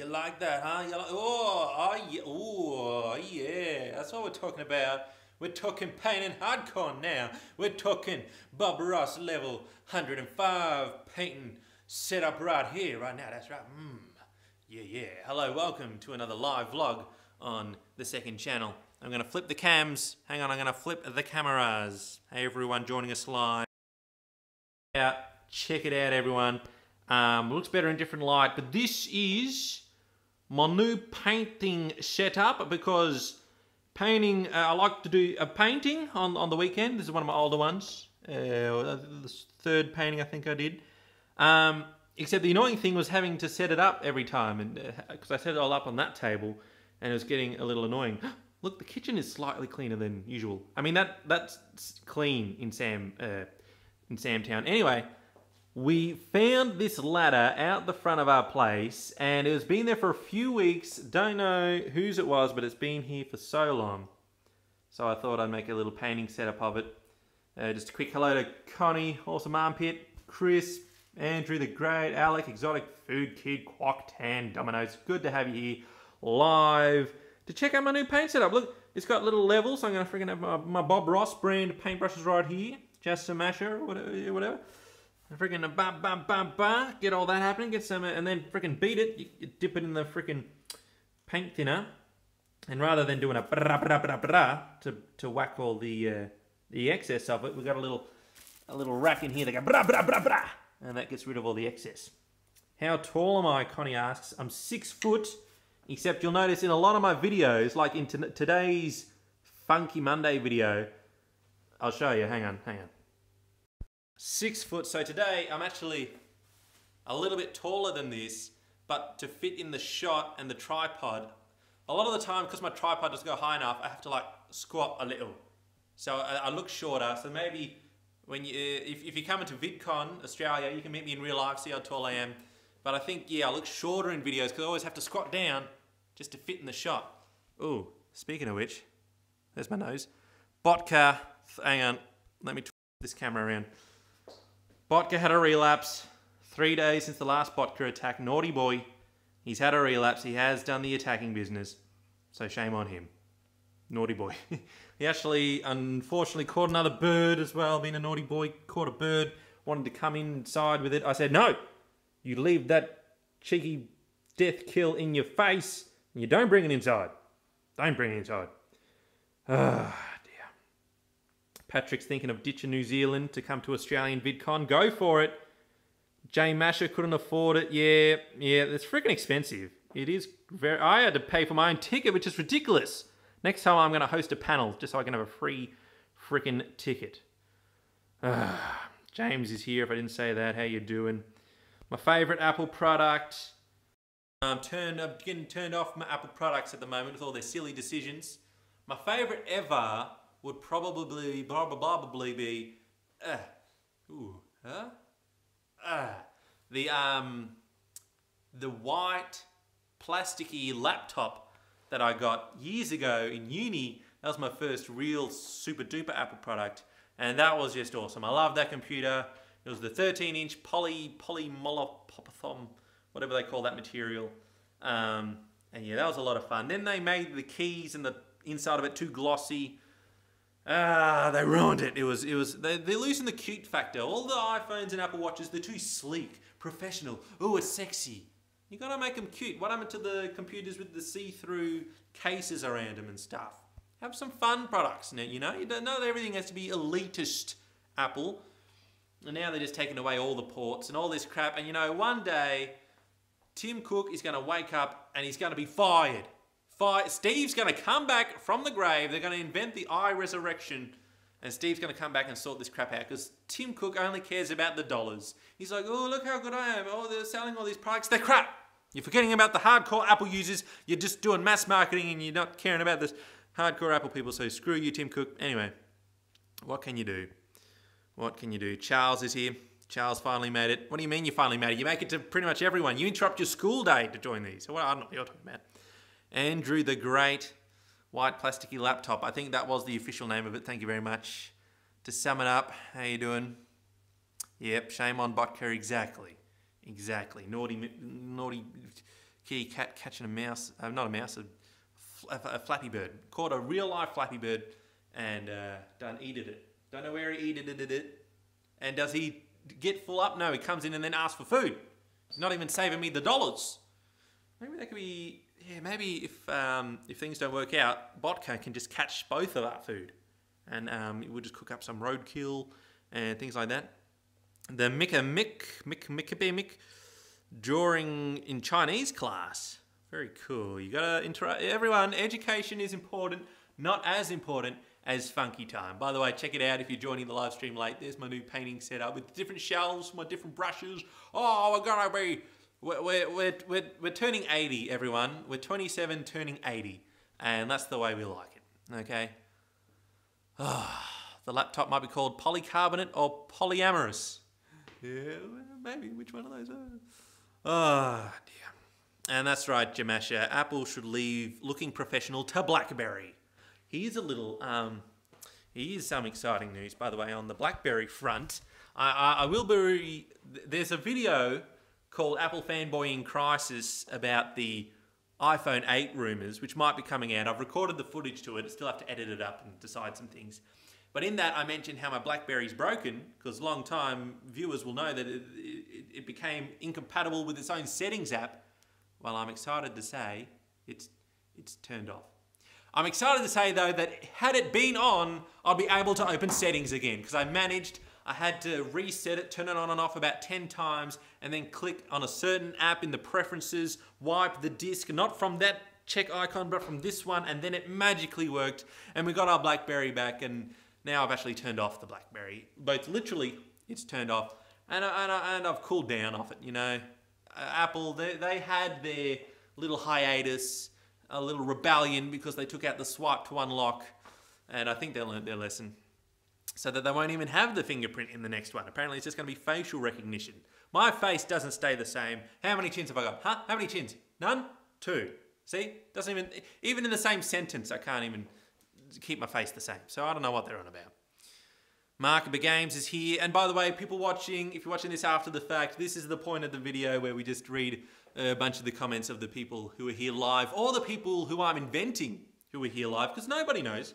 You like that, huh? Oh, yeah. That's what we're talking about. We're talking painting hardcore now. We're talking Bob Ross level 105 painting set up right here, right now. That's right. Yeah. Hello, welcome to another live vlog on the second channel. I'm going to flip the cams. Hang on, I'm going to flip the cameras. Hey, everyone joining us live. Check it out, everyone. Looks better in different light, but this is my new painting setup because painting, I like to do a painting on the weekend. This is one of my older ones. The third painting I think I did. Except the annoying thing was having to set it up every time, and because I set it all up on that table, and it was getting a little annoying. Look, the kitchen is slightly cleaner than usual. I mean that's clean in Samtown. Anyway, we found this ladder out the front of our place, and it has been there for a few weeks. Don't know whose it was, but it's been here for so long. So I thought I'd make a little painting setup of it. Just a quick hello to Connie, Awesome Armpit, Chris, Andrew the Great, Alec, Exotic Food Kid, Quack Tan, Dominoes. Good to have you here live to check out my new paint setup. Look, it's got little levels. I'm going to freaking have my Bob Ross brand paintbrushes right here. Just a masher or whatever. Freaking get all that happening, get some, and then freaking beat it. You dip it in the freaking paint thinner, and rather than doing a to whack all the excess of it, we've got a little rack in here that goes and that gets rid of all the excess. How tall am I? Connie asks. I'm 6 foot, except you'll notice in a lot of my videos, like in today's Funky Monday video, I'll show you. Hang on. 6 foot. So today I'm actually a little bit taller than this, but to fit in the shot and the tripod, a lot of the time, because my tripod doesn't go high enough, I have to like squat a little. So I look shorter. So maybe when if you come into VidCon Australia, you can meet me in real life, see how tall I am. But I think, yeah, I look shorter in videos because I always have to squat down just to fit in the shot. Ooh, speaking of which, there's my nose. Botka, hang on, let me twist this camera around. Botka had a relapse. 3 days since the last Botka attack. Naughty boy. He's had a relapse. He has done the attacking business. So shame on him. Naughty boy. He actually, unfortunately, caught another bird as well. Being a naughty boy, caught a bird. Wanted to come inside with it. I said, no. You leave that cheeky death kill in your face. And you don't bring it inside. Don't bring it inside. Ah. Patrick's thinking of ditching New Zealand to come to Australian VidCon. Go for it. Jay Masher couldn't afford it. Yeah, it's freaking expensive. It is very... I had to pay for my own ticket, which is ridiculous. Next time I'm going to host a panel just so I can have a free freaking ticket. James is here if I didn't say that. How you doing? My favourite Apple product. I'm getting turned off my Apple products at the moment with all their silly decisions. My favourite ever would probably be the white plasticky laptop that I got years ago in uni. That was my first real super duper Apple product, and that was just awesome. I love that computer. It was the 13-inch polymolopopethom, whatever they call that material, and yeah, that was a lot of fun. Then they made the keys and the inside of it too glossy. They ruined it. They're losing the cute factor. All the iPhones and Apple Watches, they're too sleek, professional. Oh, it's sexy. You gotta make them cute. What happened to the computers with the see-through cases around them and stuff? Have some fun products now, you know? You don't know that everything has to be elitist Apple. And now they're just taking away all the ports and all this crap. And you know, one day, Tim Cook is gonna wake up and he's gonna be fired. Steve's going to come back from the grave. They're going to invent the eye resurrection. And Steve's going to come back and sort this crap out. Because Tim Cook only cares about the dollars. He's like, oh, look how good I am. Oh, they're selling all these products. They're crap. You're forgetting about the hardcore Apple users. You're just doing mass marketing and you're not caring about the hardcore Apple people. So screw you, Tim Cook. Anyway, what can you do? What can you do? Charles is here. Charles finally made it. What do you mean you finally made it? You make it to pretty much everyone. You interrupt your school day to join these. Well, I don't know what you're talking about. Andrew the Great, white plasticky laptop. I think that was the official name of it. Thank you very much. To sum it up, how you doing? Yep, shame on Botka. Exactly. Naughty kitty cat catching a mouse, not a mouse, a flappy bird. Caught a real life flappy bird and done eated it. Don't know where he eated it. And does he get full up? No, he comes in and then asks for food. He's not even saving me the dollars. Maybe that could be, yeah, maybe if things don't work out, Botco can just catch both of our food. And we'll just cook up some roadkill and things like that. The Mick drawing in Chinese class. Very cool. You gotta interact. Everyone, education is important, not as important as funky time. By the way, check it out if you're joining the live stream late. There's my new painting setup with different shelves, my different brushes. Oh, we're gonna be, we're turning 80, everyone. We're 27 turning 80, and that's the way we like it. Okay. The laptop might be called polycarbonate or polyamorous. Yeah, maybe. Which one of those are? Oh, dear. And that's right, Jamasha. Apple should leave looking professional to BlackBerry. Here's a little, here's some exciting news, by the way, on the BlackBerry front. I will be, there's a video called Apple Fanboy in Crisis about the iPhone 8 rumours, which might be coming out. I've recorded the footage to it. I still have to edit it up and decide some things. But in that, I mentioned how my BlackBerry's broken, because long-time viewers will know that it became incompatible with its own settings app. Well, I'm excited to say it's turned off. I'm excited to say, though, that had it been on, I'd be able to open settings again, because I had to reset it, turn it on and off about 10 times, and then click on a certain app in the preferences, wipe the disk, not from that check icon, but from this one, and then it magically worked, and we got our BlackBerry back, and now I've actually turned off the BlackBerry. Both literally, it's turned off, and I've cooled down off it, you know. Apple, they had their little hiatus, a little rebellion, because they took out the swipe to unlock, and I think they learned their lesson. So that they won't even have the fingerprint in the next one. Apparently it's just going to be facial recognition. My face doesn't stay the same. How many chins have I got? Huh? How many chins? None? 2. See? Doesn't even in the same sentence, I can't even keep my face the same. So I don't know what they're on about. Markable Games is here. And by the way, people watching, if you're watching this after the fact, this is the point of the video where we just read a bunch of the comments of the people who are here live, or the people who I'm inventing who are here live, because nobody knows.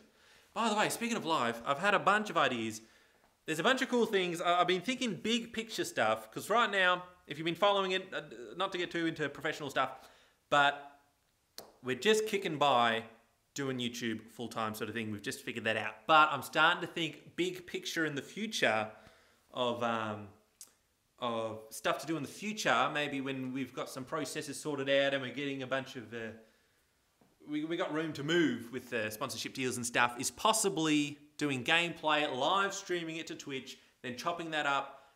By the way, speaking of live, I've had a bunch of ideas. There's a bunch of cool things. I've been thinking big picture stuff, because right now, if you've been following it, not to get too into professional stuff, but we're just kicking by doing YouTube full-time sort of thing. We've just figured that out. But I'm starting to think big picture in the future of stuff to do in the future, maybe when we've got some processes sorted out and we're getting a bunch of... we got room to move with sponsorship deals and stuff, is possibly doing gameplay, live streaming it to Twitch, then chopping that up,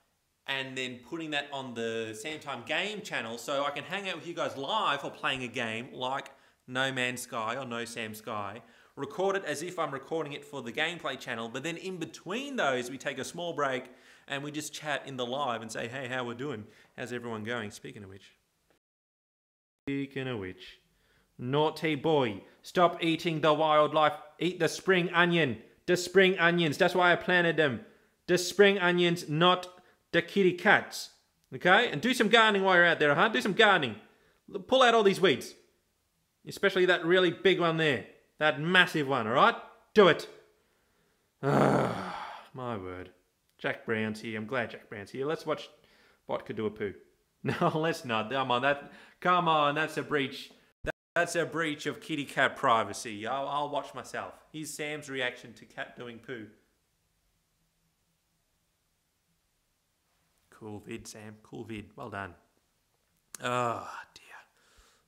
and then putting that on the Samtime Game channel so I can hang out with you guys live while playing a game like No Man's Sky or No Sam Sky, record it as if I'm recording it for the gameplay channel, but then in between those we take a small break and we just chat in the live and say, hey, how we're doing? How's everyone going? Speaking of which. Naughty boy, stop eating the wildlife. Eat the spring onion. The spring onions, that's why I planted them. The spring onions, not the kitty cats. Okay? And do some gardening while you're out there, huh? Do some gardening. Pull out all these weeds. Especially that really big one there. That massive one, alright? Do it. My word. Jack Brown's here. I'm glad Jack Brown's here. Let's watch Bot could do a poo. No, let's not. Come on, that's a breach. That's a breach of kitty cat privacy. I'll watch myself. Here's Sam's reaction to cat doing poo. Cool vid, Sam. Cool vid. Well done. Oh, dear.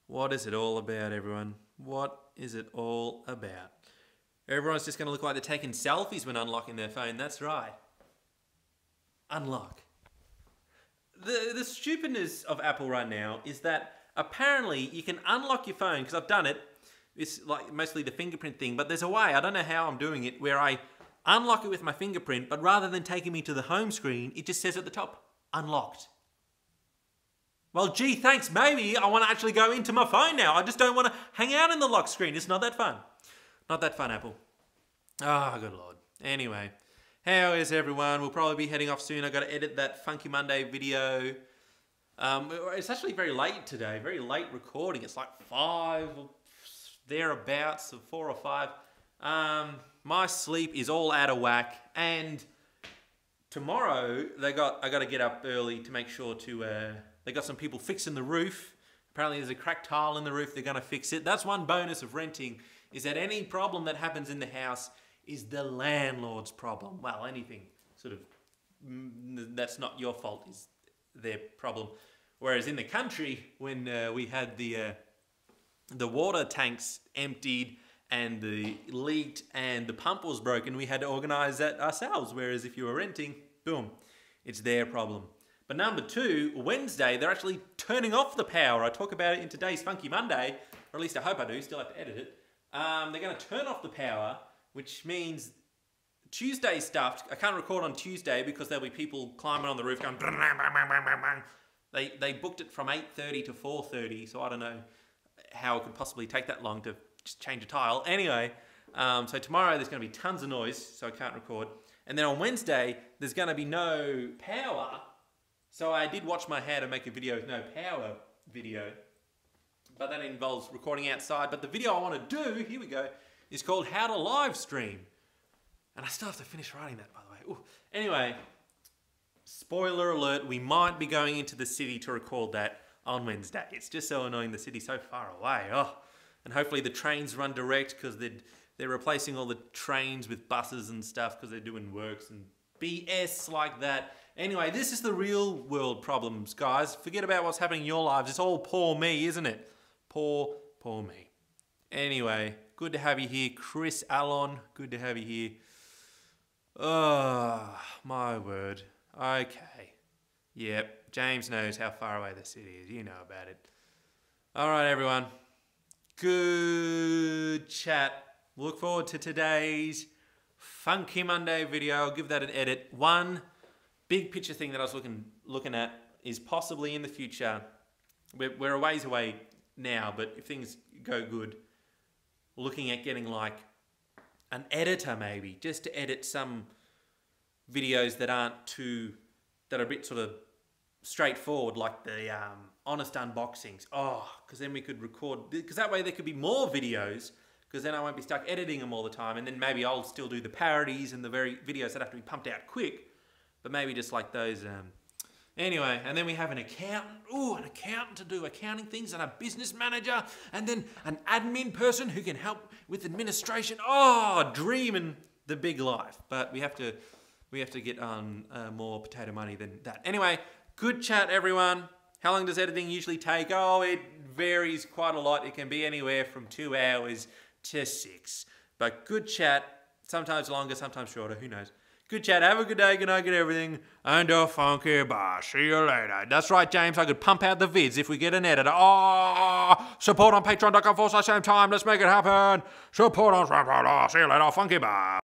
What is it all about, everyone? What is it all about? Everyone's just going to look like they're taking selfies when unlocking their phone. That's right. Unlock. The stupidness of Apple right now is that apparently you can unlock your phone, because I've done it. It's like mostly the fingerprint thing, but there's a way, I don't know how I'm doing it, where I unlock it with my fingerprint, but rather than taking me to the home screen, it just says at the top, unlocked. Well, gee, thanks. Maybe I want to actually go into my phone now. I just don't want to hang out in the lock screen. It's not that fun. Not that fun, Apple. Ah, good Lord. Anyway, how is everyone? We'll probably be heading off soon. I've got to edit that Funky Monday video. It's actually very late today, very late recording. It's like 5 or thereabouts, or 4 or 5. My sleep is all out of whack, and tomorrow I got to get up early to make sure to. They got some people fixing the roof. Apparently, there's a cracked tile in the roof. They're going to fix it. That's one bonus of renting, is that any problem that happens in the house is the landlord's problem. Well, anything sort of that's not your fault is their problem. Whereas in the country, when we had the water tanks emptied and the leaked and the pump was broken, we had to organise that ourselves. Whereas if you were renting, boom, it's their problem. But number 2, Wednesday, they're actually turning off the power. I talk about it in today's Funky Monday, or at least I hope I do, still have to edit it. They're going to turn off the power, which means Tuesday stuff. I can't record on Tuesday because there'll be people climbing on the roof going... They booked it from 8:30 to 4:30, so I don't know how it could possibly take that long to just change a tile. Anyway, so tomorrow there's going to be tons of noise, so I can't record. And then on Wednesday, there's going to be no power. So I did watch my how to make a video with no power video, but that involves recording outside. But the video I want to do, here we go, is called How to Live Stream. And I still have to finish writing that, by the way. Ooh. Anyway, spoiler alert, we might be going into the city to record that on Wednesday. It's just so annoying, the city's so far away. Oh. And hopefully the trains run direct, because they're replacing all the trains with buses and stuff because they're doing works and BS like that. Anyway, this is the real world problems, guys. Forget about what's happening in your lives. It's all poor me, isn't it? Poor me. Anyway, good to have you here, Chris Allen. Good to have you here. Oh, my word. Okay. Yep, James knows how far away the city is. You know about it. All right, everyone. Good chat. Look forward to today's Funky Monday video. I'll give that an edit. One big picture thing that I was looking at is possibly in the future, we're a ways away now, but if things go good, looking at getting like an editor maybe, just to edit some videos that are a bit sort of straightforward, like the honest unboxings. Oh, because then we could record, because that way there could be more videos, because then I won't be stuck editing them all the time, and then maybe I'll still do the parodies and the very videos that have to be pumped out quick. But maybe just like those, anyway, and then we have an accountant, an accountant to do accounting things, and a business manager, and then an admin person who can help with administration. Oh, dreaming the big life. But we have to get on more potato money than that. Anyway, good chat, everyone. How long does editing usually take? Oh, it varies quite a lot. It can be anywhere from 2 hours to 6. But good chat, sometimes longer, sometimes shorter, who knows. Good chat. Have a good day. Good night. Good everything. And a funky bar. See you later. That's right, James. I could pump out the vids if we get an editor. Oh, support on patreon.com/same time. Let's make it happen. Support on. See you later. Funky bar.